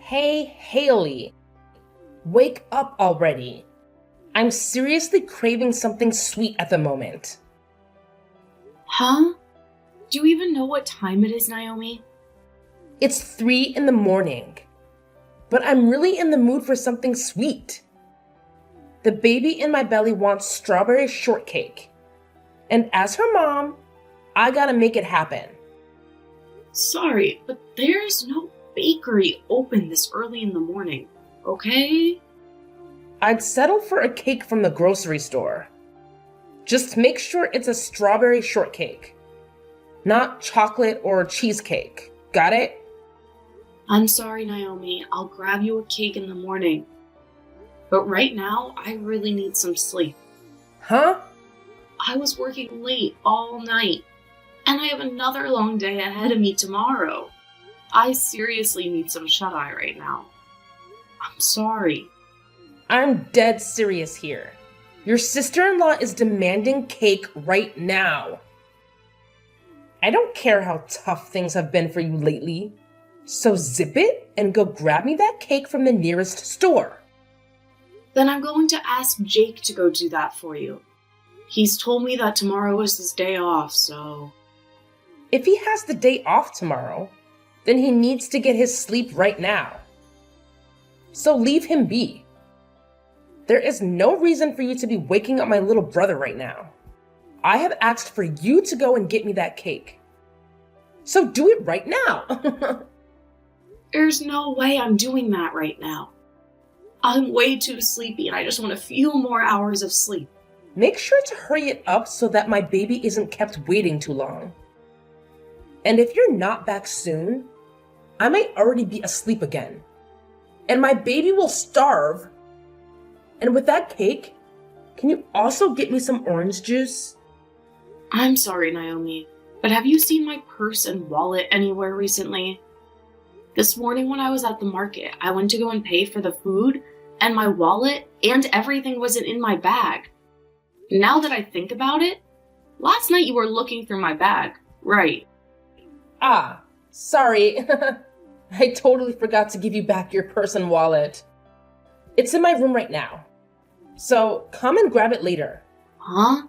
Hey, Haley, wake up already. I'm seriously craving something sweet at the moment. Huh? Do you even know what time it is, Naomi? It's 3 in the morning, but I'm really in the mood for something sweet. The baby in my belly wants strawberry shortcake, and as her mom, I gotta make it happen. Sorry, but there's no bakery open this early in the morning, okay? I'd settle for a cake from the grocery store. Just make sure it's a strawberry shortcake, not chocolate or cheesecake. Got it? I'm sorry, Naomi. I'll grab you a cake in the morning. But right now, I really need some sleep. Huh? I was working late all night, and I have another long day ahead of me tomorrow. I seriously need some shut-eye right now. I'm sorry. I'm dead serious here. Your sister-in-law is demanding cake right now. I don't care how tough things have been for you lately. So zip it and go grab me that cake from the nearest store. Then I'm going to ask Jake to go do that for you. He's told me that tomorrow is his day off, so... If he has the day off tomorrow, then he needs to get his sleep right now. So leave him be. There is no reason for you to be waking up my little brother right now. I have asked for you to go and get me that cake. So do it right now. There's no way I'm doing that right now. I'm way too sleepy and I just want a few more hours of sleep. Make sure to hurry it up so that my baby isn't kept waiting too long. And if you're not back soon, I might already be asleep again. And my baby will starve. And with that cake, can you also get me some orange juice? I'm sorry, Naomi, but have you seen my purse and wallet anywhere recently? This morning when I was at the market, I went to go and pay for the food, and my wallet and everything wasn't in my bag. Now that I think about it, last night you were looking through my bag, right? Ah, sorry. I totally forgot to give you back your purse and wallet. It's in my room right now. So come and grab it later. Huh?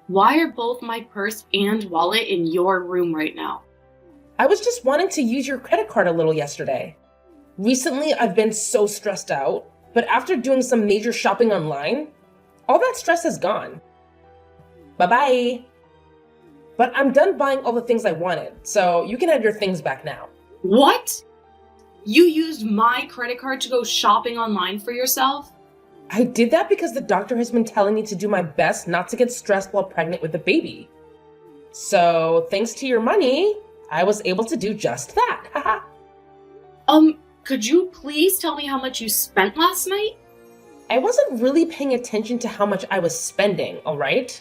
Why are both my purse and wallet in your room right now? I was just wanting to use your credit card a little yesterday. Recently, I've been so stressed out, but after doing some major shopping online, all that stress is gone. Bye-bye. But I'm done buying all the things I wanted, so you can have your things back now. What? You used my credit card to go shopping online for yourself? I did that because the doctor has been telling me to do my best not to get stressed while pregnant with a baby. So, thanks to your money, I was able to do just that. Haha. Could you please tell me how much you spent last night? I wasn't really paying attention to how much I was spending, alright?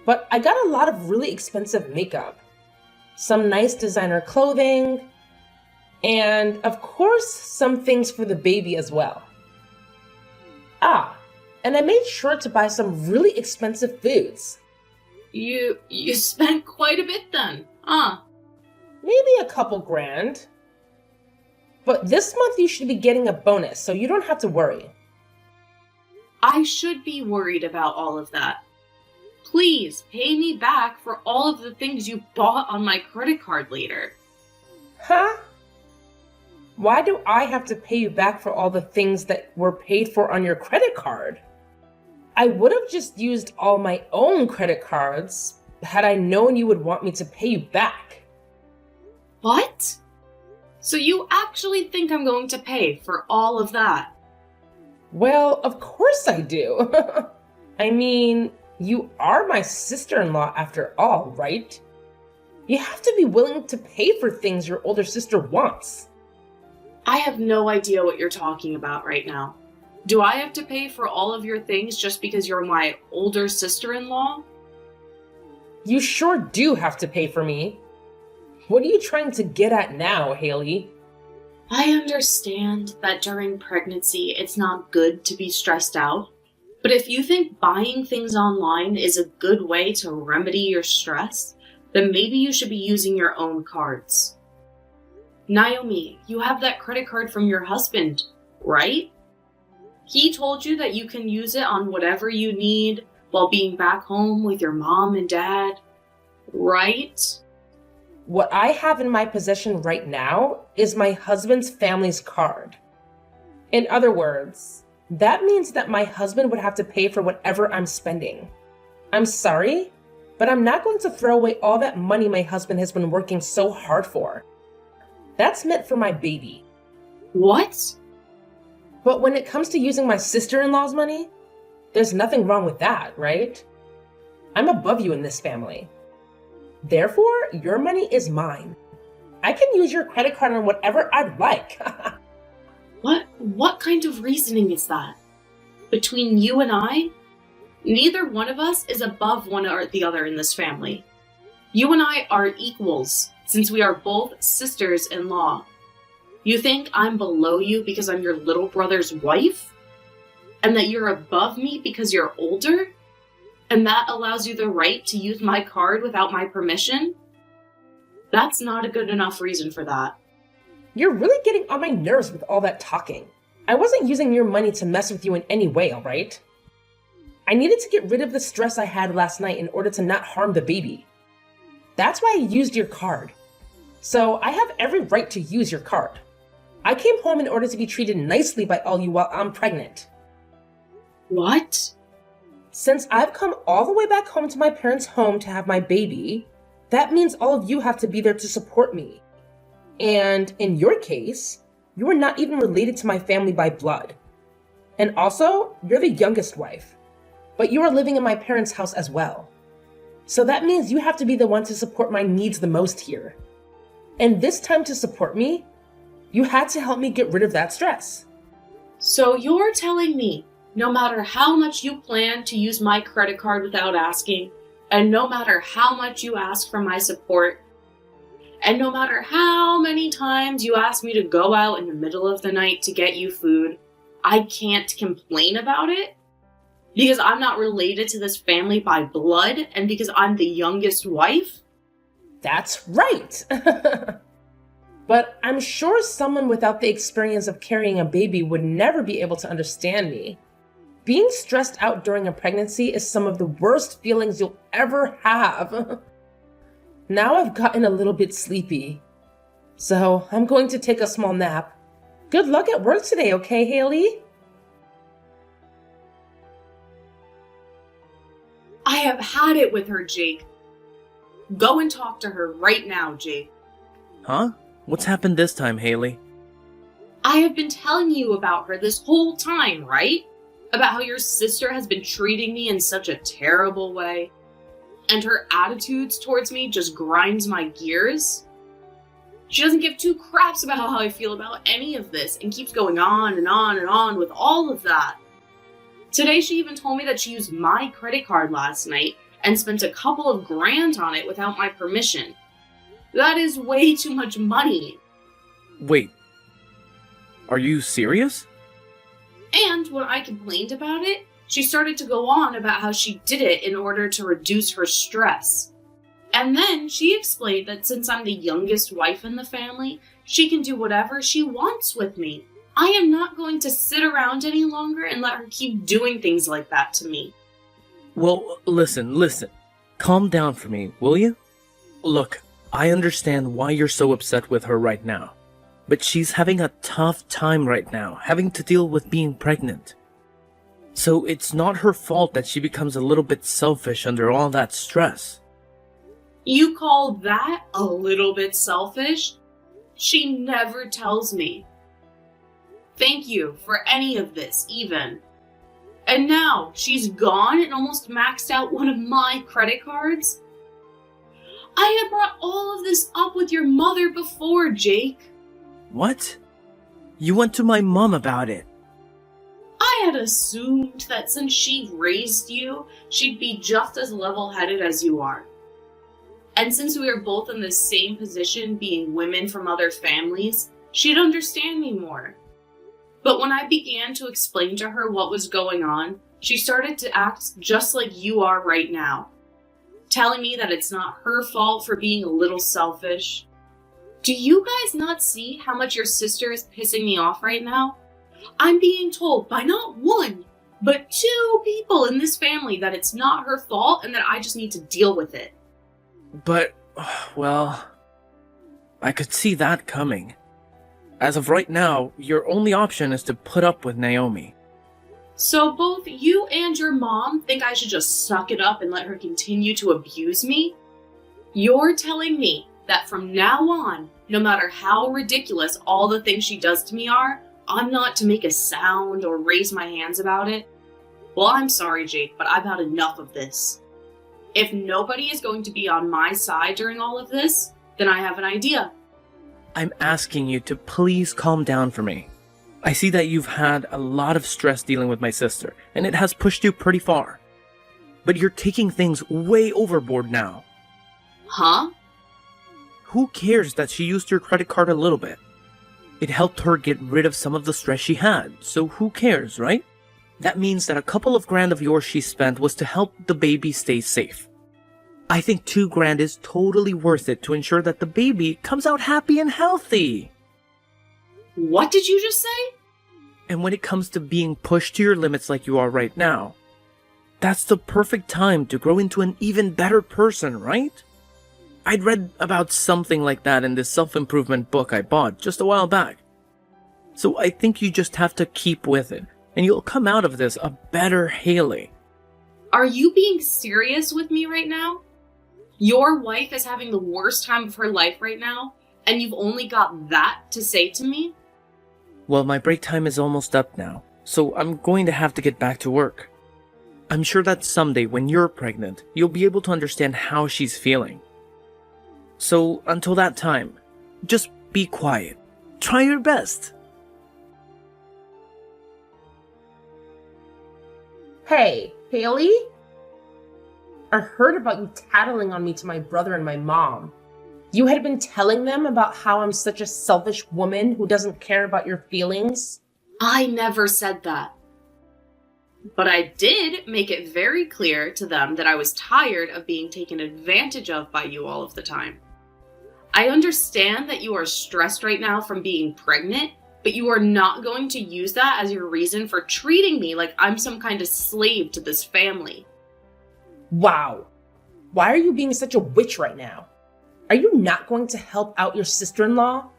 But I got a lot of really expensive makeup, some nice designer clothing, and of course, some things for the baby as well. Ah, and I made sure to buy some really expensive foods. You spent quite a bit then, huh? Maybe a couple grand. But this month you should be getting a bonus, so you don't have to worry. I should be worried about all of that. Please pay me back for all of the things you bought on my credit card later. Huh? Why do I have to pay you back for all the things that were paid for on your credit card? I would have just used all my own credit cards had I known you would want me to pay you back. What? So you actually think I'm going to pay for all of that? Well, of course I do. I mean, you are my sister-in-law after all, right? You have to be willing to pay for things your older sister wants. I have no idea what you're talking about right now. Do I have to pay for all of your things just because you're my older sister-in-law? You sure do have to pay for me. What are you trying to get at now, Haley? I understand that during pregnancy it's not good to be stressed out, but if you think buying things online is a good way to remedy your stress, then maybe you should be using your own cards. Naomi, you have that credit card from your husband, right? He told you that you can use it on whatever you need while being back home with your mom and dad, right? What I have in my possession right now is my husband's family's card. In other words, that means that my husband would have to pay for whatever I'm spending. I'm sorry, but I'm not going to throw away all that money my husband has been working so hard for. That's meant for my baby. What? But when it comes to using my sister-in-law's money, there's nothing wrong with that, right? I'm above you in this family. Therefore, your money is mine. I can use your credit card on whatever I'd like. What kind of reasoning is that? Between you and I, neither one of us is above one or the other in this family. You and I are equals, since we are both sisters-in-law. You think I'm below you because I'm your little brother's wife? And that you're above me because you're older? And that allows you the right to use my card without my permission? That's not a good enough reason for that. You're really getting on my nerves with all that talking. I wasn't using your money to mess with you in any way, alright? I needed to get rid of the stress I had last night in order to not harm the baby. That's why I used your card. So I have every right to use your card. I came home in order to be treated nicely by all you while I'm pregnant. What? Since I've come all the way back home to my parents' home to have my baby, that means all of you have to be there to support me. And in your case, you are not even related to my family by blood. And also, you're the youngest wife, but you are living in my parents' house as well. So that means you have to be the one to support my needs the most here. And this time to support me, you had to help me get rid of that stress. So you're telling me, no matter how much you plan to use my credit card without asking, and no matter how much you ask for my support, and no matter how many times you ask me to go out in the middle of the night to get you food, I can't complain about it? Because I'm not related to this family by blood, and because I'm the youngest wife? That's right! But I'm sure someone without the experience of carrying a baby would never be able to understand me. Being stressed out during a pregnancy is some of the worst feelings you'll ever have. Now I've gotten a little bit sleepy, so I'm going to take a small nap. Good luck at work today, okay, Haley? I have had it with her, Jake. Go and talk to her right now, Jake. Huh? What's happened this time, Haley? I have been telling you about her this whole time, right? About how your sister has been treating me in such a terrible way. And her attitudes towards me just grinds my gears. She doesn't give two craps about how I feel about any of this and keeps going on and on and on with all of that. Today she even told me that she used my credit card last night and spent a couple of grand on it without my permission. That is way too much money. Wait. Are you serious? And when I complained about it, she started to go on about how she did it in order to reduce her stress. And then she explained that since I'm the youngest wife in the family, she can do whatever she wants with me. I am not going to sit around any longer and let her keep doing things like that to me. Well, listen. Calm down for me, will you? Look, I understand why you're so upset with her right now. But she's having a tough time right now, having to deal with being pregnant. So it's not her fault that she becomes a little bit selfish under all that stress. You call that a little bit selfish? She never tells me. Thank you for any of this, even. And now she's gone and almost maxed out one of my credit cards? I had brought all of this up with your mother before, Jake. What? You went to my mom about it. I had assumed that since she raised you, she'd be just as level-headed as you are. And since we are both in the same position, being women from other families, she'd understand me more. But when I began to explain to her what was going on, she started to act just like you are right now. Telling me that it's not her fault for being a little selfish. Do you guys not see how much your sister is pissing me off right now? I'm being told by not one, but two people in this family that it's not her fault and that I just need to deal with it. But, well, I could see that coming. As of right now, your only option is to put up with Naomi. So both you and your mom think I should just suck it up and let her continue to abuse me? You're telling me that from now on, no matter how ridiculous all the things she does to me are, I'm not to make a sound or raise my hands about it? Well, I'm sorry, Jake, but I've had enough of this. If nobody is going to be on my side during all of this, then I have an idea. I'm asking you to please calm down for me. I see that you've had a lot of stress dealing with my sister, and it has pushed you pretty far. But you're taking things way overboard now. Huh? Who cares that she used your credit card a little bit? It helped her get rid of some of the stress she had, so who cares, right? That means that a couple of grand of yours she spent was to help the baby stay safe. I think 2 grand is totally worth it to ensure that the baby comes out happy and healthy. What did you just say? And when it comes to being pushed to your limits like you are right now, that's the perfect time to grow into an even better person, right? I'd read about something like that in this self-improvement book I bought just a while back. So I think you just have to keep with it, and you'll come out of this a better Haley. Are you being serious with me right now? Your wife is having the worst time of her life right now, and you've only got that to say to me? Well, my break time is almost up now, so I'm going to have to get back to work. I'm sure that someday when you're pregnant, you'll be able to understand how she's feeling. So until that time, just be quiet. Try your best. Hey, Haley? I heard about you tattling on me to my brother and my mom. You had been telling them about how I'm such a selfish woman who doesn't care about your feelings. I never said that. But I did make it very clear to them that I was tired of being taken advantage of by you all of the time. I understand that you are stressed right now from being pregnant, but you are not going to use that as your reason for treating me like I'm some kind of slave to this family. Wow. Why are you being such a witch right now? Are you not going to help out your sister-in-law,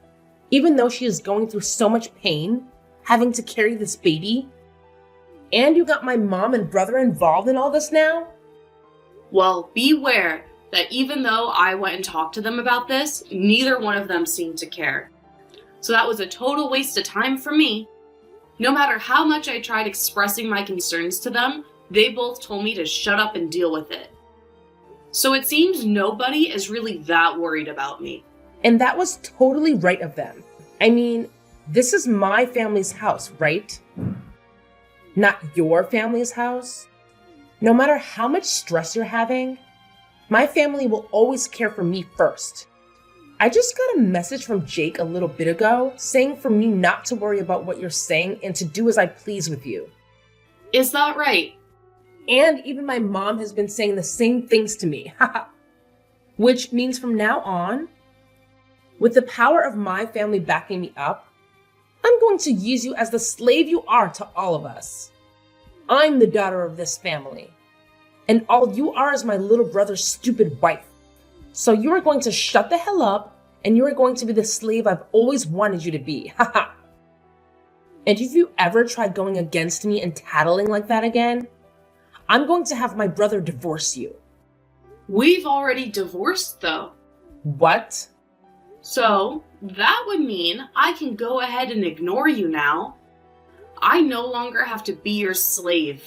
even though she is going through so much pain, having to carry this baby? And you got my mom and brother involved in all this now? Well, beware that even though I went and talked to them about this, neither one of them seemed to care. So that was a total waste of time for me. No matter how much I tried expressing my concerns to them, they both told me to shut up and deal with it. So it seems nobody is really that worried about me. And that was totally right of them. I mean, this is my family's house, right? Not your family's house. No matter how much stress you're having, my family will always care for me first. I just got a message from Jake a little bit ago saying for me not to worry about what you're saying and to do as I please with you. Is that right? And even my mom has been saying the same things to me. Which means from now on, with the power of my family backing me up, I'm going to use you as the slave you are to all of us. I'm the daughter of this family, and all you are is my little brother's stupid wife. So you are going to shut the hell up, and you are going to be the slave I've always wanted you to be. And if you ever try going against me and tattling like that again, I'm going to have my brother divorce you. We've already divorced, though. What? So that would mean I can go ahead and ignore you now. I no longer have to be your slave.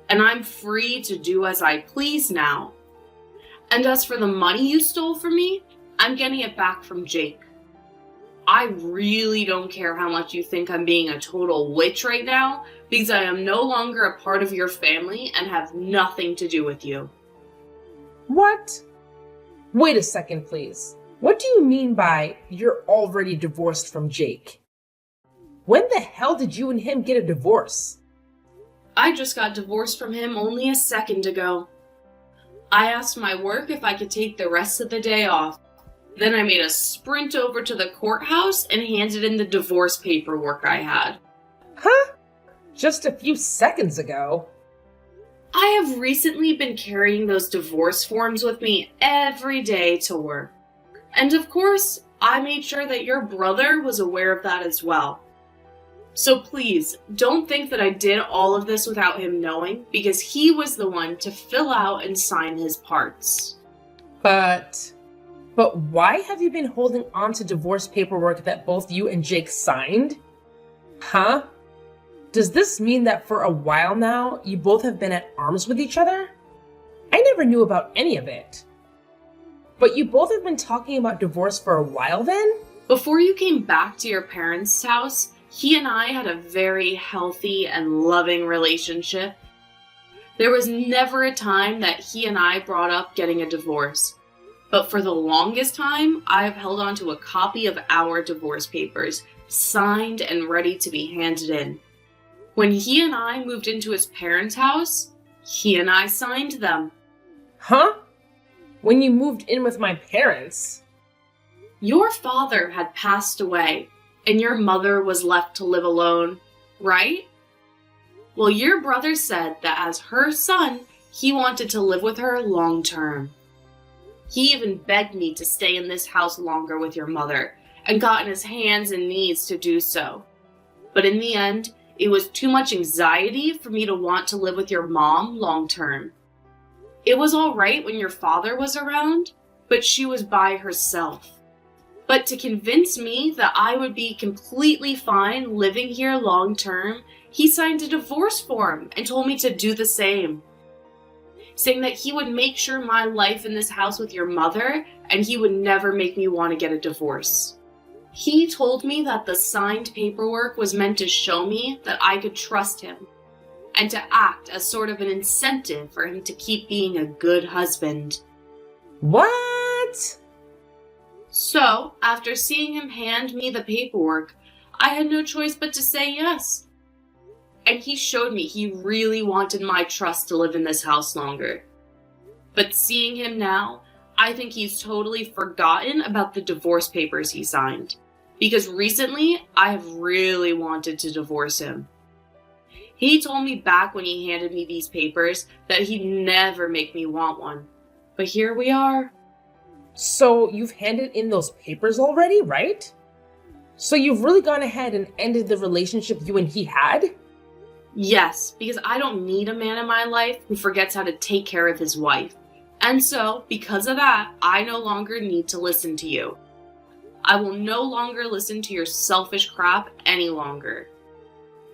And I'm free to do as I please now. And as for the money you stole from me, I'm getting it back from Jake. I really don't care how much you think I'm being a total witch right now, because I am no longer a part of your family and have nothing to do with you. What? Wait a second, please. What do you mean by you're already divorced from Jake? When the hell did you and him get a divorce? I just got divorced from him only a second ago. I asked my work if I could take the rest of the day off, Then I made a sprint over to the courthouse and handed in the divorce paperwork I had. Huh? Just a few seconds ago. I have recently been carrying those divorce forms with me every day to work. And of course, I made sure that your brother was aware of that as well. So please, don't think that I did all of this without him knowing, because he was the one to fill out and sign his parts. But why have you been holding on to divorce paperwork that both you and Jake signed? Huh? Does this mean that for a while now, you both have been at arms with each other? I never knew about any of it. But you both have been talking about divorce for a while then? Before you came back to your parents' house, he and I had a very healthy and loving relationship. There was never a time that he and I brought up getting a divorce. But for the longest time, I have held on to a copy of our divorce papers, signed and ready to be handed in. When he and I moved into his parents' house, he and I signed them. Huh? When you moved in with my parents? Your father had passed away, and your mother was left to live alone, right? Well, your brother said that as her son, he wanted to live with her long term. He even begged me to stay in this house longer with your mother, and got on his hands and knees to do so. But in the end, it was too much anxiety for me to want to live with your mom long term. It was all right when your father was around, but she was by herself. But to convince me that I would be completely fine living here long term, he signed a divorce form and told me to do the same, saying that he would make sure my life in this house with your mother and he would never make me want to get a divorce. He told me that the signed paperwork was meant to show me that I could trust him and to act as sort of an incentive for him to keep being a good husband. What? So, after seeing him hand me the paperwork, I had no choice but to say yes. And he showed me he really wanted my trust to live in this house longer. But seeing him now, I think he's totally forgotten about the divorce papers he signed. Because recently, I have really wanted to divorce him. He told me back when he handed me these papers that he'd never make me want one. But here we are. So you've handed in those papers already, right? So you've really gone ahead and ended the relationship you and he had? Yes, because I don't need a man in my life who forgets how to take care of his wife. And so, because of that, I no longer need to listen to you. I will no longer listen to your selfish crap any longer.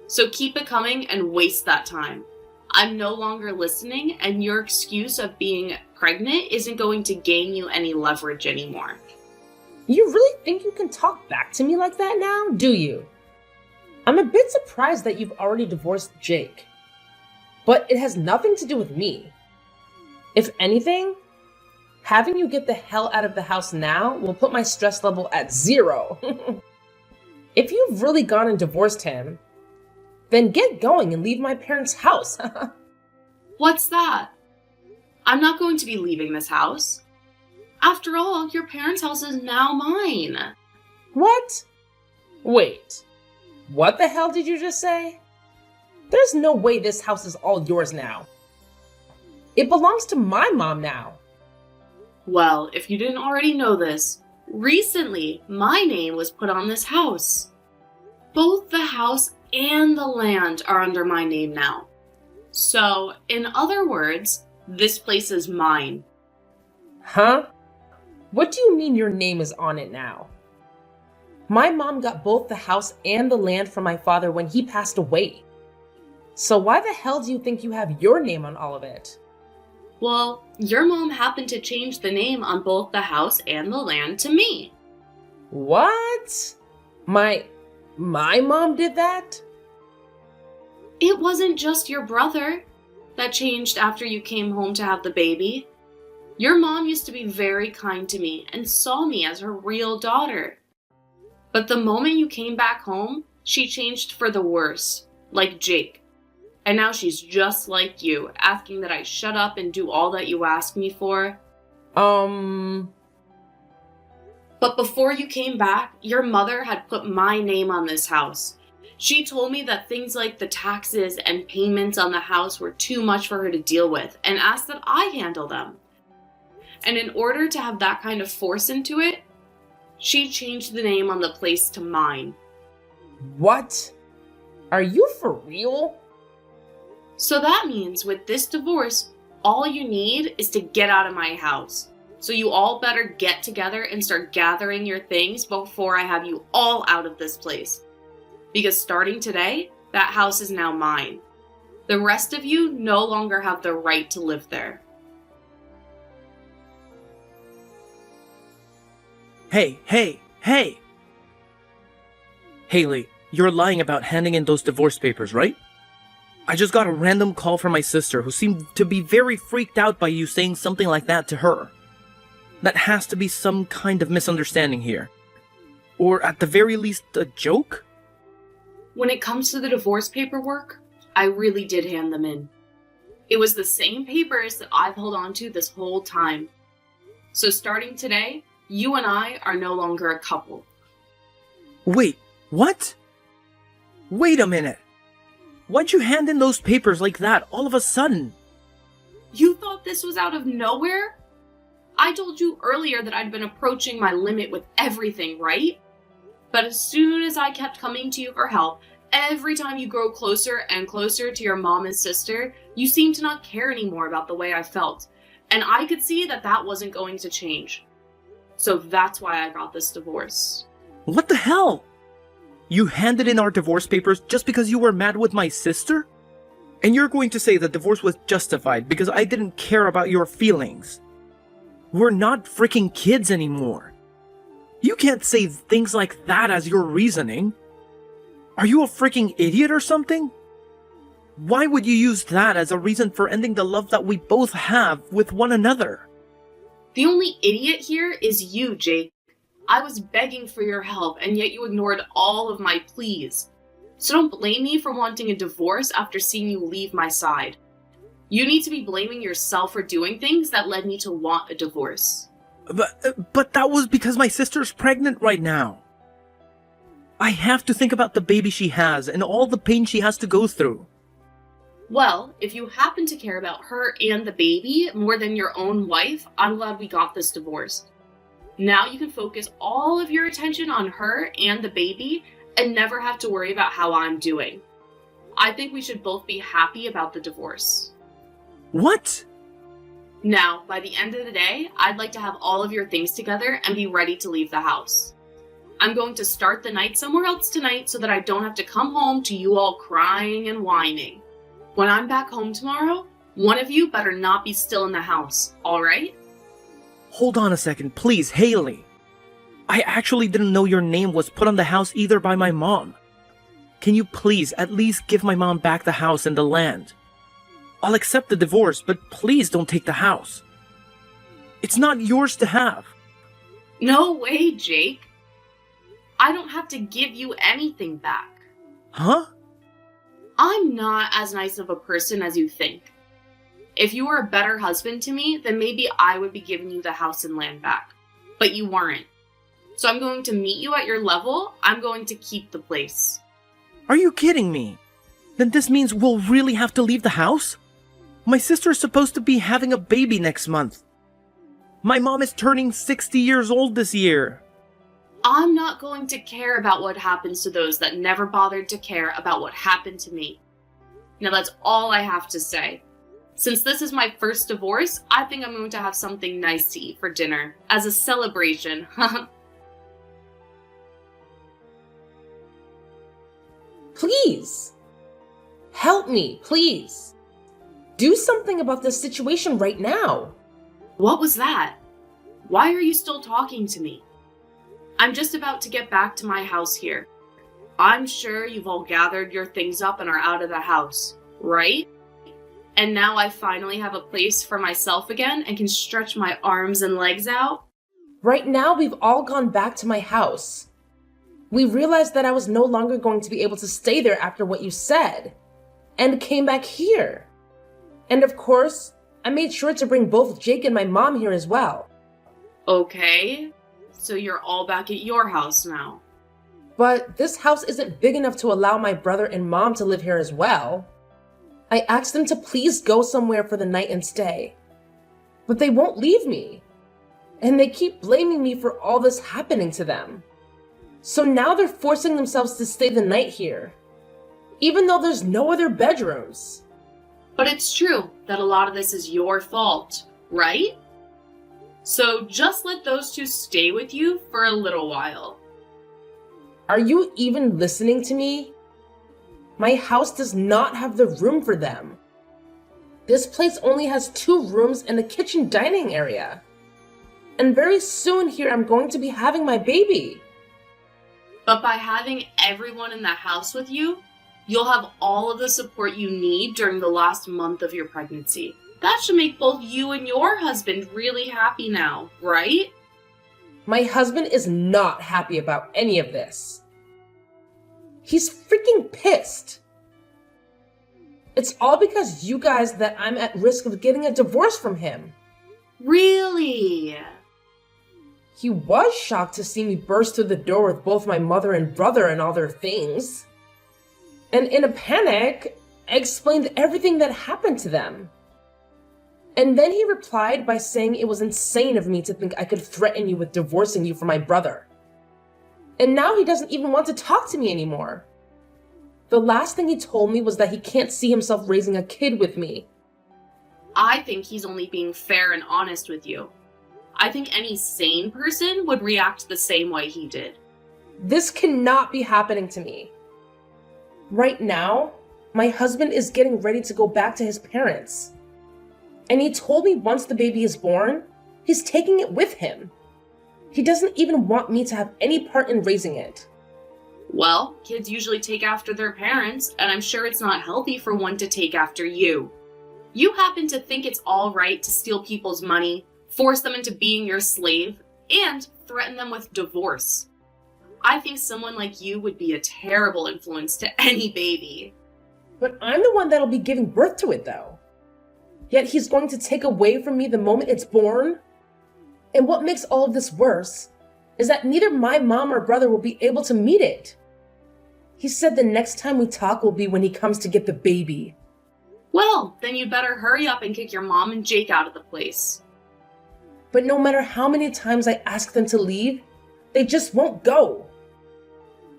So keep it coming and waste that time. I'm no longer listening, and your excuse of being pregnant isn't going to gain you any leverage anymore. You really think you can talk back to me like that now, do you? I'm a bit surprised that you've already divorced Jake. But it has nothing to do with me. If anything, having you get the hell out of the house now will put my stress level at 0. If you've really gone and divorced him, then get going and leave my parents' house. What's that? I'm not going to be leaving this house. After all, your parents' house is now mine. What? Wait. What the hell did you just say? There's no way this house is all yours now. It belongs to my mom now. Well, if you didn't already know this, recently my name was put on this house. Both the house and the land are under my name now. So, in other words, this place is mine. Huh? What do you mean your name is on it now? My mom got both the house and the land from my father when he passed away. So why the hell do you think you have your name on all of it? Well, your mom happened to change the name on both the house and the land to me. What? My mom did that? It wasn't just your brother that changed after you came home to have the baby. Your mom used to be very kind to me and saw me as her real daughter. But the moment you came back home, she changed for the worse, like Jake. And now she's just like you, asking that I shut up and do all that you ask me for. But before you came back, your mother had put my name on this house. She told me that things like the taxes and payments on the house were too much for her to deal with and asked that I handle them. And in order to have that kind of force into it, she changed the name on the place to mine. What? Are you for real? So that means with this divorce, all you need is to get out of my house. So you all better get together and start gathering your things before I have you all out of this place. Because starting today, that house is now mine. The rest of you no longer have the right to live there. Hey! Haley, you're lying about handing in those divorce papers, right? I just got a random call from my sister who seemed to be very freaked out by you saying something like that to her. That has to be some kind of misunderstanding here. Or at the very least, a joke? When it comes to the divorce paperwork, I really did hand them in. It was the same papers that I've held on to this whole time. So starting today, you and I are no longer a couple. Wait, what? Wait a minute. Why'd you hand in those papers like that all of a sudden? You thought this was out of nowhere? I told you earlier that I'd been approaching my limit with everything, right? But as soon as I kept coming to you for help, every time you grow closer and closer to your mom and sister, you seemed to not care anymore about the way I felt. And I could see that that wasn't going to change. So that's why I got this divorce. What the hell? You handed in our divorce papers just because you were mad with my sister? And you're going to say the divorce was justified because I didn't care about your feelings? We're not freaking kids anymore. You can't say things like that as your reasoning. Are you a freaking idiot or something? Why would you use that as a reason for ending the love that we both have with one another? The only idiot here is you, Jake. I was begging for your help, and yet you ignored all of my pleas. So don't blame me for wanting a divorce after seeing you leave my side. You need to be blaming yourself for doing things that led me to want a divorce. But that was because my sister's pregnant right now. I have to think about the baby she has and all the pain she has to go through. Well, if you happen to care about her and the baby more than your own wife, I'm glad we got this divorce. Now you can focus all of your attention on her and the baby and never have to worry about how I'm doing. I think we should both be happy about the divorce. What? Now, by the end of the day, I'd like to have all of your things together and be ready to leave the house. I'm going to start the night somewhere else tonight so that I don't have to come home to you all crying and whining. When I'm back home tomorrow, one of you better not be still in the house, alright? Hold on a second, please, Haley. I actually didn't know your name was put on the house either by my mom. Can you please at least give my mom back the house and the land? I'll accept the divorce, but please don't take the house. It's not yours to have. No way, Jake. I don't have to give you anything back. Huh? I'm not as nice of a person as you think. If you were a better husband to me, then maybe I would be giving you the house and land back. But you weren't. So I'm going to meet you at your level. I'm going to keep the place. Are you kidding me? Then this means we'll really have to leave the house? My sister is supposed to be having a baby next month. My mom is turning 60 years old this year. I'm not going to care about what happens to those that never bothered to care about what happened to me. Now that's all I have to say. Since this is my first divorce, I think I'm going to have something nice to eat for dinner, as a celebration. Please. Help me, please. Do something about this situation right now. What was that? Why are you still talking to me? I'm just about to get back to my house here. I'm sure you've all gathered your things up and are out of the house, right? And now I finally have a place for myself again and can stretch my arms and legs out. Right now, we've all gone back to my house. We realized that I was no longer going to be able to stay there after what you said, and came back here. And of course, I made sure to bring both Jake and my mom here as well. Okay, So you're all back at your house now. But this house isn't big enough to allow my brother and mom to live here as well. I asked them to please go somewhere for the night and stay. But they won't leave me. And they keep blaming me for all this happening to them. So now they're forcing themselves to stay the night here, even though there's no other bedrooms. But it's true that a lot of this is your fault, right? So just let those two stay with you for a little while. Are you even listening to me? My house does not have the room for them. This place only has 2 rooms and a kitchen dining area. And very soon here I'm going to be having my baby. But by having everyone in the house with you, you'll have all of the support you need during the last month of your pregnancy. That should make both you and your husband really happy now, right? My husband is not happy about any of this. He's freaking pissed. It's all because you guys that I'm at risk of getting a divorce from him. Really? He was shocked to see me burst through the door with both my mother and brother and all their things. And in a panic, I explained everything that happened to them. And then he replied by saying it was insane of me to think I could threaten you with divorcing you from my brother. And now he doesn't even want to talk to me anymore. The last thing he told me was that he can't see himself raising a kid with me. I think he's only being fair and honest with you. I think any sane person would react the same way he did. This cannot be happening to me. Right now, my husband is getting ready to go back to his parents. And he told me once the baby is born, he's taking it with him. He doesn't even want me to have any part in raising it. Well, kids usually take after their parents, and I'm sure it's not healthy for one to take after you. You happen to think it's all right to steal people's money, force them into being your slave, and threaten them with divorce. I think someone like you would be a terrible influence to any baby. But I'm the one that'll be giving birth to it, though. Yet he's going to take away from me the moment it's born? And what makes all of this worse is that neither my mom or brother will be able to meet it. He said the next time we talk will be when he comes to get the baby. Well, then you'd better hurry up and kick your mom and Jake out of the place. But no matter how many times I ask them to leave, they just won't go.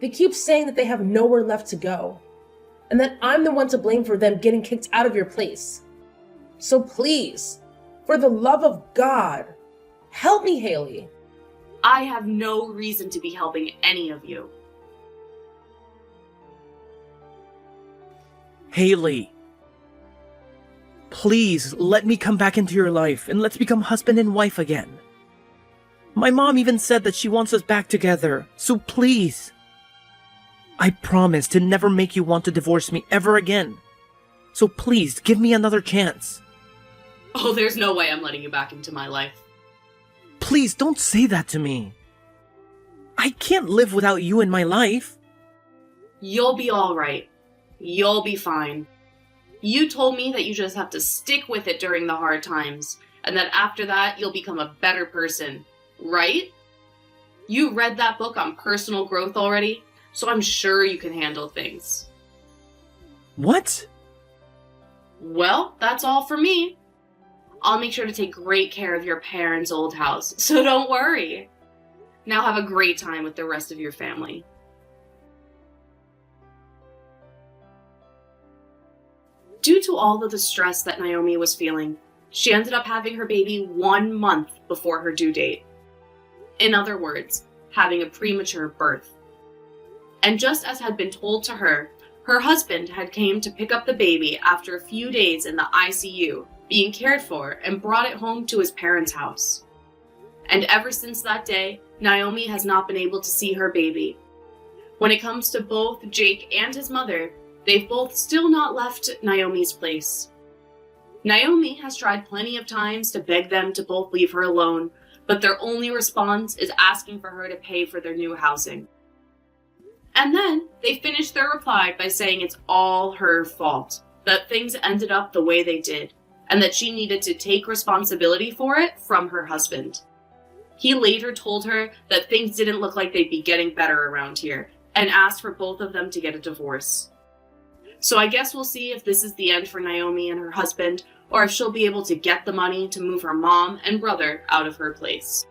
They keep saying that they have nowhere left to go, and that I'm the one to blame for them getting kicked out of your place. So please, for the love of God, help me, Haley. I have no reason to be helping any of you. Haley, please let me come back into your life and let's become husband and wife again. My mom even said that she wants us back together, so please. I promise to never make you want to divorce me ever again. So please, give me another chance. Oh, there's no way I'm letting you back into my life. Please don't say that to me. I can't live without you in my life. You'll be all right. You'll be fine. You told me that you just have to stick with it during the hard times, and that after that, you'll become a better person, right? You read that book on personal growth already, so I'm sure you can handle things. What? Well, that's all for me. I'll make sure to take great care of your parents' old house, so don't worry. Now have a great time with the rest of your family. Due to all of the stress that Naomi was feeling, she ended up having her baby 1 month before her due date. In other words, having a premature birth. And just as had been told to her, her husband had came to pick up the baby after a few days in the ICU, being cared for, and brought it home to his parents' house. And ever since that day, Naomi has not been able to see her baby. When it comes to both Jake and his mother, they've both still not left Naomi's place. Naomi has tried plenty of times to beg them to both leave her alone, but their only response is asking for her to pay for their new housing. And then they finished their reply by saying it's all her fault, that things ended up the way they did, and that she needed to take responsibility for it from her husband. He later told her that things didn't look like they'd be getting better around here, and asked for both of them to get a divorce. So I guess we'll see if this is the end for Naomi and her husband, or if she'll be able to get the money to move her mom and brother out of her place.